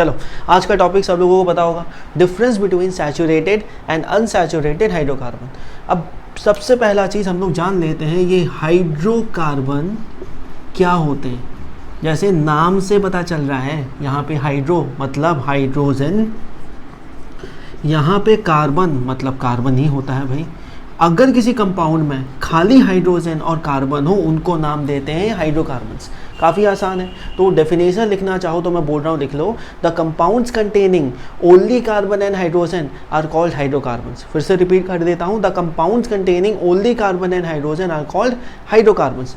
चलो आज का टॉपिक सब लोगों को पता होगा, difference between saturated and unsaturated hydrocarbon. अब सबसे पहला चीज़ हम लोग जान लेते हैं ये हाइड्रोकार्बन क्या होते हैं। जैसे नाम से पता चल रहा है, यहाँ पे हाइड्रो मतलब हाइड्रोजन, यहाँ पे कार्बन मतलब कार्बन ही होता है भाई। अगर किसी कंपाउंड में खाली हाइड्रोजन और कार्बन हो उनको नाम देते हैं हाइड्रोकार्बन्स। काफ़ी आसान है, तो डेफिनेशन लिखना चाहो तो मैं बोल रहा हूँ लिख लो, the compounds containing only carbon and hydrogen are called hydrocarbons. फिर से रिपीट कर देता हूँ, the compounds containing only carbon and hydrogen are called hydrocarbons.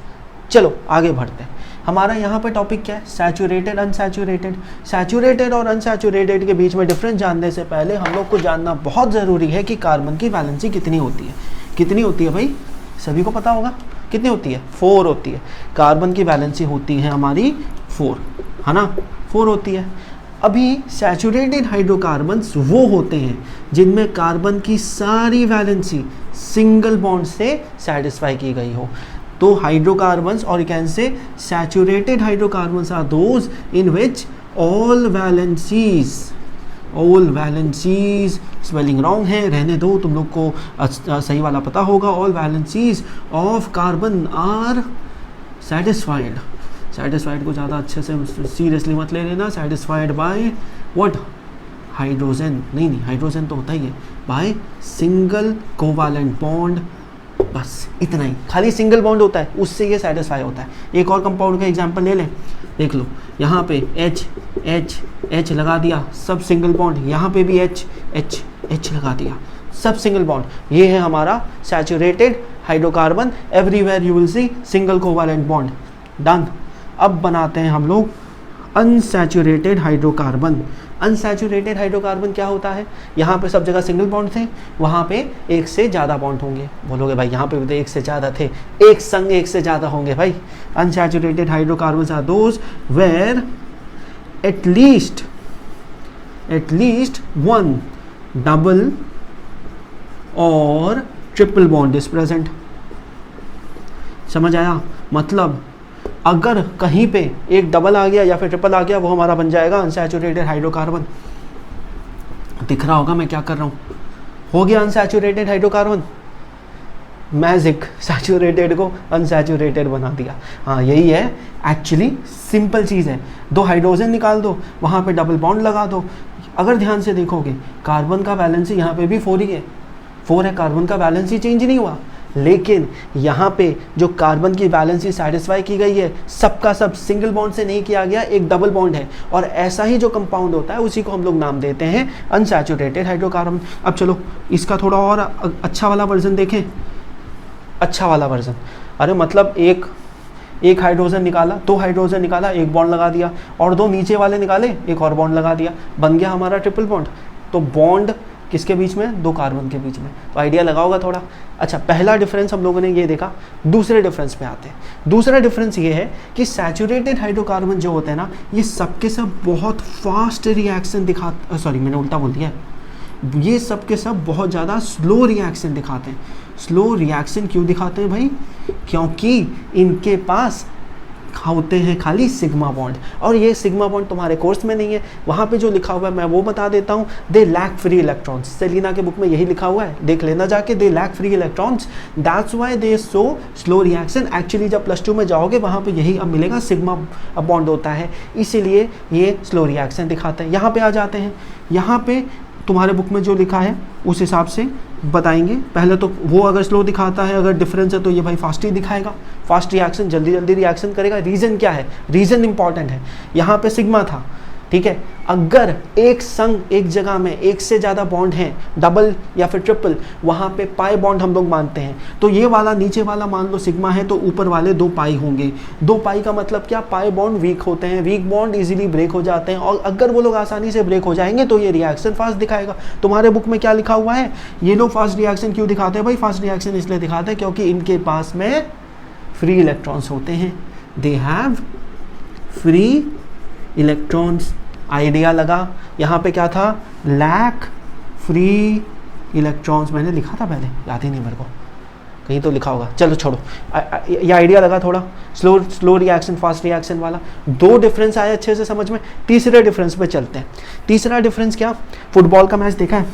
चलो आगे बढ़ते हैं। हमारा यहाँ पे टॉपिक क्या है, सैचुरेटेड अनसैचुरेटेड। सैचुरेटेड और अनसैचुरेटेड के बीच में डिफरेंस जानने से पहले हम लोग को जानना बहुत ज़रूरी है कि कार्बन की वैलेंसी कितनी होती है। कितनी होती है भाई, सभी को पता होगा कितनी होती है, 4 होती है। कार्बन की वैलेंसी होती है हमारी 4, है ना, 4 होती है। अभी सैचुरेटेड हाइड्रोकार्बन्स वो होते हैं जिनमें कार्बन की सारी वैलेंसी सिंगल बॉन्ड से सेटिस्फाई की गई हो। तो हाइड्रोकार्बन्स, और you can say saturated hydrocarbons are those in which all valencies spelling wrong है, रहने दो, तुम लोग को सही वाला पता होगा। All valencies of carbon are satisfied. Satisfied को ज़्यादा अच्छे से सीरियसली मत ले लेना। सेटिस्फाइड बाय व्हाट, हाइड्रोजन नहीं, हाइड्रोजन तो होता ही है, बाय सिंगल कोवैलेंट बॉन्ड। बस इतना ही, खाली सिंगल बॉन्ड होता है उससे ये सेटिस्फाई होता है। एक और कंपाउंड का एग्जांपल ले लें, देख लो, यहाँ पे H H H लगा दिया, सब सिंगल बॉन्ड। यहाँ पे भी H H H लगा दिया, सब सिंगल बॉन्ड। ये है हमारा saturated hydrocarbon. Everywhere you will see single covalent bond. Done. अब बनाते हैं हम लोग अनसैचुरेटेड हाइड्रोकार्बन। अनसैचुरेटेड हाइड्रोकार्बन क्या होता है, यहाँ पे सब जगह सिंगल बॉन्ड थे, वहाँ पे एक से ज़्यादा बॉन्ड होंगे। बोलोगे भाई यहाँ पे भी तो एक से ज़्यादा थे, एक संग एक से ज़्यादा होंगे भाई। Unsaturated hydrocarbons are those where at least one double और ट्रिपल बॉन्ड इज प्रेजेंट। समझ आया, मतलब अगर कहीं पे एक डबल आ गया या फिर ट्रिपल आ गया, वो हमारा बन जाएगा अनसैचुरेटेड हाइड्रोकार्बन। दिख रहा होगा मैं क्या कर रहा हूँ, हो गया अनसैचुरेटेड हाइड्रोकार्बन। मैजिक, सैचुरेटेड को अनसैचुरेटेड बना दिया। हाँ यही है, एक्चुअली सिंपल चीज़ है। 2 हाइड्रोजन निकाल दो, वहाँ पे डबल बॉन्ड लगा दो। अगर ध्यान से देखोगे कार्बन का वैलेंसी यहाँ पे भी 4 ही है, 4 है, कार्बन का वैलेंसी चेंज नहीं हुआ। लेकिन यहाँ पे जो कार्बन की वैलेंसी सेटिस्फाई की गई है, सबका सब सिंगल बॉन्ड से नहीं किया गया, एक डबल बॉन्ड है। और ऐसा ही जो कंपाउंड होता है उसी को हम लोग नाम देते हैं अनसैचुरेटेड हाइड्रोकार्बन। अब चलो इसका थोड़ा और अच्छा वाला वर्जन देखें। अच्छा वाला वर्जन, अरे मतलब एक हाइड्रोजन निकाला, 2 हाइड्रोजन निकाला, एक बॉन्ड लगा दिया, और 2 नीचे वाले निकाले, एक और बॉन्ड लगा दिया, बन गया हमारा ट्रिपल बॉन्ड। तो बॉन्ड किसके बीच में, 2 कार्बन के बीच में। तो आइडिया लगाओगा थोड़ा। अच्छा, पहला डिफरेंस हम लोगों ने ये देखा। दूसरे डिफरेंस पे आते हैं। दूसरा डिफरेंस ये है कि सैचुरेटेड हाइड्रोकार्बन जो होते हैं ना, ये सबके सब बहुत फास्ट रिएक्शन दिखाते, सॉरी मैंने उल्टा बोल दिया, ये सब के सब बहुत ज़्यादा स्लो रिएक्शन दिखाते हैं। स्लो रिएक्शन क्यों दिखाते हैं भाई, क्योंकि इनके पास होते हैं खाली सिग्मा बॉन्ड। और ये सिग्मा बॉन्ड तुम्हारे कोर्स में नहीं है, वहाँ पे जो लिखा हुआ है मैं वो बता देता हूँ। They lack free electrons, Selina के बुक में यही लिखा हुआ है, देख लेना जाके। They lack free electrons, that's why they so slow reaction. Actually जब +2 में जाओगे वहाँ पे यही अब मिलेगा, सिग्मा बॉन्ड होता है, इसीलिए ये स्लो रिएक्शन दिखाते हैं। यहाँ पे आ जाते हैं, यहाँ पे तुम्हारे बुक में जो लिखा है उस हिसाब से बताएंगे। पहले तो वो अगर स्लो दिखाता है, अगर डिफरेंस है तो ये भाई फास्ट ही दिखाएगा, फास्ट रिएक्शन, जल्दी जल्दी रिएक्शन करेगा। रीज़न क्या है, रीज़न इंपॉर्टेंट है। यहाँ पे सिग्मा था, ठीक है, अगर एक संग एक जगह में एक से ज़्यादा बॉन्ड हैं, डबल या फिर ट्रिपल, वहाँ पे पाई बॉन्ड हम लोग मानते हैं। तो ये वाला नीचे वाला मान लो सिग्मा है, तो ऊपर वाले 2 पाई होंगे। 2 पाई का मतलब क्या, पाई बॉन्ड वीक होते हैं, वीक बॉन्ड इजीली ब्रेक हो जाते हैं, और अगर वो लोग आसानी से ब्रेक हो जाएंगे तो ये रिएक्शन फास्ट दिखाएगा। तुम्हारे बुक में क्या लिखा हुआ है, ये लोग फास्ट रिएक्शन क्यों दिखाते हैं भाई, फास्ट रिएक्शन इसलिए दिखाते हैं क्योंकि इनके पास में फ्री इलेक्ट्रॉन्स होते हैं। They have free electrons. Idea लगा। यहाँ पे क्या था, लैक फ्री इलेक्ट्रॉन्स, मैंने लिखा था पहले, याद ही नहीं मेरे को, कहीं तो लिखा होगा, चलो छोड़ो, ये आइडिया लगा थोड़ा। स्लो रिएक्शन फास्ट रिएक्शन वाला, दो डिफरेंस आए अच्छे से समझ में। तीसरे डिफरेंस पे चलते हैं। तीसरा डिफरेंस क्या, फुटबॉल का मैच देखा है,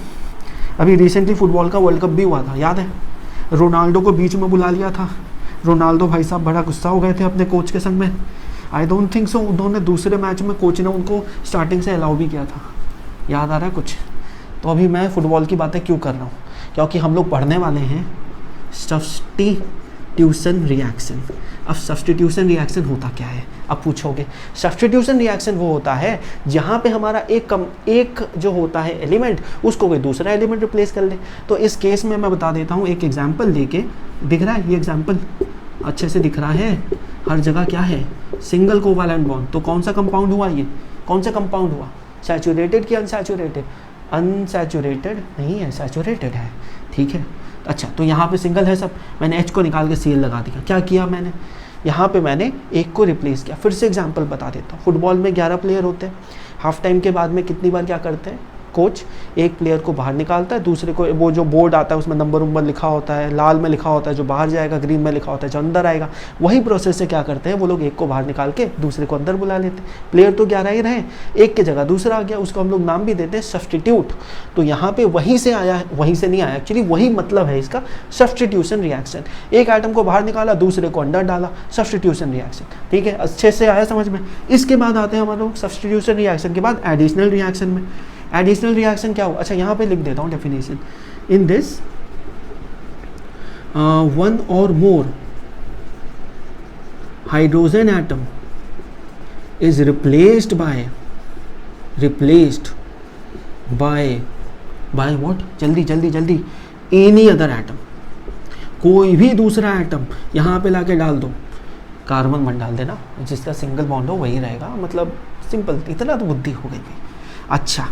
अभी रिसेंटली फुटबॉल का वर्ल्ड कप भी हुआ था, याद है? रोनाल्डो को बीच में बुला लिया था, रोनाल्डो भाई साहब बड़ा गुस्सा हो गए थे अपने कोच के संग में। आई डोंट थिंक सो उन्होंने दूसरे मैच में कोच ने उनको स्टार्टिंग से अलाउ भी किया था, याद आ रहा है कुछ? तो अभी मैं फुटबॉल की बातें क्यों कर रहा हूँ, क्योंकि हम लोग पढ़ने वाले हैं सब्स्टिट्यूशन रिएक्शन। अब सब्स्टिट्यूशन रिएक्शन होता क्या है, अब पूछोगे। सब्स्टिट्यूशन रिएक्शन वो होता है जहाँ पे हमारा एक जो होता है एलिमेंट, उसको कोई दूसरा एलिमेंट रिप्लेस कर ले। तो इस केस में मैं बता देता हूँ एक एग्जांपल लेके, दिख रहा है ये एग्जांपल अच्छे से दिख रहा है, हर जगह क्या है, सिंगल कोवैलेंट बॉन्ड। तो कौन सा कंपाउंड हुआ, ये कौन सा कंपाउंड हुआ, सैचुरेटेड कि अनसैचुरेटेड? अनसैचुरेटेड नहीं है, सैचुरेटेड है, ठीक है। अच्छा, तो यहाँ पे सिंगल है सब, मैंने एच को निकाल के सीएल लगा दिया। क्या किया मैंने, यहाँ पे मैंने एक को रिप्लेस किया। फिर से एग्जांपल बता देता हूँ। फुटबॉल में 11 प्लेयर होते हैं, हाफ टाइम के बाद में कितनी बार क्या करते हैं, कोच एक प्लेयर को बाहर निकालता है, दूसरे को, वो जो बोर्ड आता है उसमें नंबर लिखा होता है, लाल में लिखा होता है जो बाहर जाएगा, ग्रीन में लिखा होता है जो अंदर आएगा। वही प्रोसेस से क्या करते हैं वो लोग, एक को बाहर निकाल के दूसरे को अंदर बुला लेते हैं। प्लेयर तो 11 ही रहे, एक की जगह दूसरा आ गया, उसको हम लोग नाम भी देते हैं सब्स्टिट्यूट। तो यहाँ पे वहीं से आया है, वहीं से नहीं आया, एक्चुअली वही मतलब है इसका, सब्स्टिट्यूशन रिएक्शन। एक आइटम को बाहर निकाला, दूसरे को अंदर डाला, सब्स्टिट्यूशन रिएक्शन, ठीक है। अच्छे से आया समझ में। इसके बाद आते हैं हम लोग सब्स्टिट्यूशन रिएक्शन के बाद एडिशनल रिएक्शन में। एडिशनल रिएक्शन क्या हो, अच्छा यहाँ पे लिख देता हूँ डेफिनेशन। इन दिस वन और more hydrogen atom is replaced by what, जल्दी जल्दी जल्दी, एनी अदर एटम, कोई भी दूसरा एटम यहाँ पे लाके डाल दो, कार्बन मत डाल देना, जिसका सिंगल बॉन्ड हो वही रहेगा, मतलब सिंपल, इतना तो बुद्धि हो गई। अच्छा,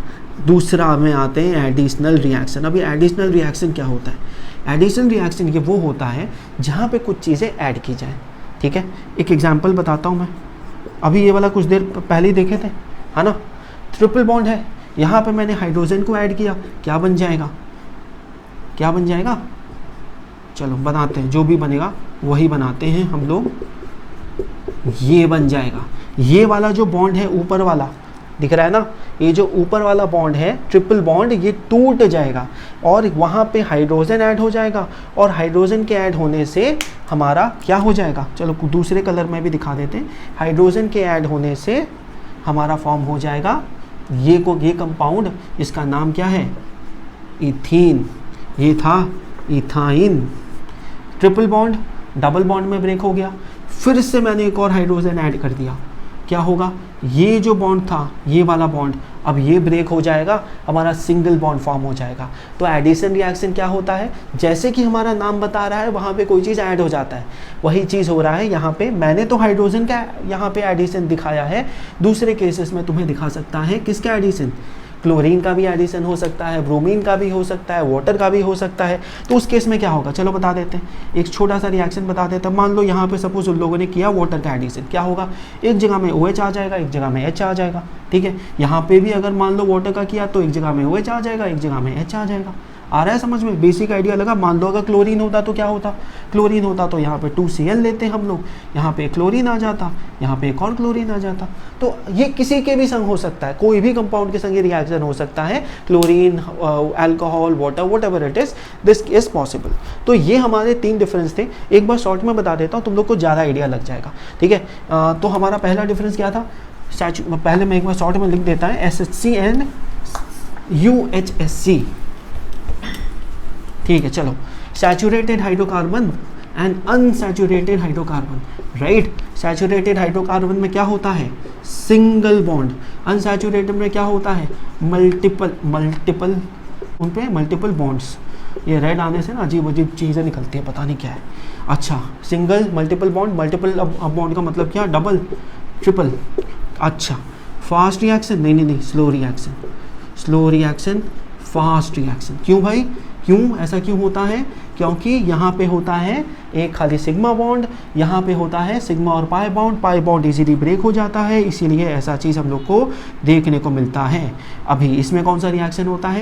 दूसरा में आते हैं एडिशनल रिएक्शन। अभी एडिशनल रिएक्शन क्या होता है, एडिशनल रिएक्शन ये वो होता है जहाँ पे कुछ चीज़ें ऐड की जाएँ, ठीक है। एक एग्जांपल बताता हूँ मैं, अभी ये वाला कुछ देर पहले ही देखे थे, है ना, ट्रिपल बॉन्ड है, यहाँ पे मैंने हाइड्रोजन को ऐड किया, क्या बन जाएगा, क्या बन जाएगा, चलो बनाते हैं, जो भी बनेगा वही बनाते हैं हम लोग। ये बन जाएगा, ये वाला जो बॉन्ड है ऊपर वाला दिख रहा है ना, ये जो ऊपर वाला बॉन्ड है ट्रिपल बॉन्ड, ये टूट जाएगा और वहाँ पे हाइड्रोजन ऐड हो जाएगा, और हाइड्रोजन के ऐड होने से हमारा क्या हो जाएगा, चलो दूसरे कलर में भी दिखा देते हैं। हाइड्रोजन के ऐड होने से हमारा फॉर्म हो जाएगा ये कंपाउंड, इसका नाम क्या है, इथीन। ये था ethyne. Triple bond double bond में ब्रेक हो गया, फिर से मैंने एक और हाइड्रोजन ऐड कर दिया, क्या होगा, ये जो बॉन्ड था, ये वाला बॉन्ड, अब ये ब्रेक हो जाएगा, हमारा सिंगल बॉन्ड फॉर्म हो जाएगा। तो एडिशन रिएक्शन क्या होता है, जैसे कि हमारा नाम बता रहा है, वहाँ पे कोई चीज़ ऐड हो जाता है, वही चीज़ हो रहा है यहाँ पे। मैंने तो हाइड्रोजन का यहाँ पे एडिशन दिखाया है, दूसरे केसेस में तुम्हें दिखा सकता है किसका एडिशन, क्लोरीन का भी एडिशन हो सकता है, ब्रोमीन का भी हो सकता है, वाटर का भी हो सकता है। तो उस केस में क्या होगा, चलो बता देते हैं, एक छोटा सा रिएक्शन बता देते हैं। मान लो यहाँ पे सपोज उन लोगों ने किया वाटर का एडिशन, क्या होगा, एक जगह में OH आ जाएगा, एक जगह में H आ जाएगा, ठीक है। यहाँ पे भी अगर मान लो वाटर का किया तो एक जगह में OH आ जाएगा, एक जगह में H आ जाएगा। आ रहा है समझ में, बेसिक आइडिया लगा। मान लो अगर क्लोरीन होता तो क्या होता, क्लोरीन होता तो यहाँ पे 2Cl लेते हैं हम लोग, यहाँ पे क्लोरीन आ जाता, यहाँ पे एक और क्लोरीन आ जाता। तो ये किसी के भी संग हो सकता है, कोई भी कंपाउंड के संग ये रिएक्शन हो सकता है, chlorine, alcohol, water, whatever it is, this is possible. तो ये हमारे 3 डिफरेंस थे, एक बार शॉर्ट में बता देता हूँ, तुम लोग को ज़्यादा आइडिया लग जाएगा, ठीक है। तो हमारा पहला डिफरेंस क्या था, पहले मैं एक बार शॉर्ट में लिख देता है, SHC एंड UHSC, ठीक है। चलो, saturated hydrocarbon and unsaturated hydrocarbon, right. Saturated hydrocarbon में क्या होता है, सिंगल बॉन्ड, अनसैचुरेटेड में क्या होता है, मल्टीपल उन पे मल्टीपल बॉन्ड्स। ये रेड आने से ना अजीब अजीब चीज़ें निकलती है, पता नहीं क्या है। अच्छा, single, multiple bond, multiple bond का मतलब क्या, डबल, ट्रिपल। अच्छा, फास्ट रिएक्शन, नहीं, स्लो रिएक्शन, फास्ट रिएक्शन। क्यों भाई, क्यों ऐसा क्यों होता है, क्योंकि यहाँ पे होता है एक खाली सिग्मा बॉन्ड, यहाँ पे होता है सिग्मा और पाई बॉन्ड इजीली ब्रेक हो जाता है, इसीलिए ऐसा चीज़ हम लोग को देखने को मिलता है। अभी इसमें कौन सा रिएक्शन होता है,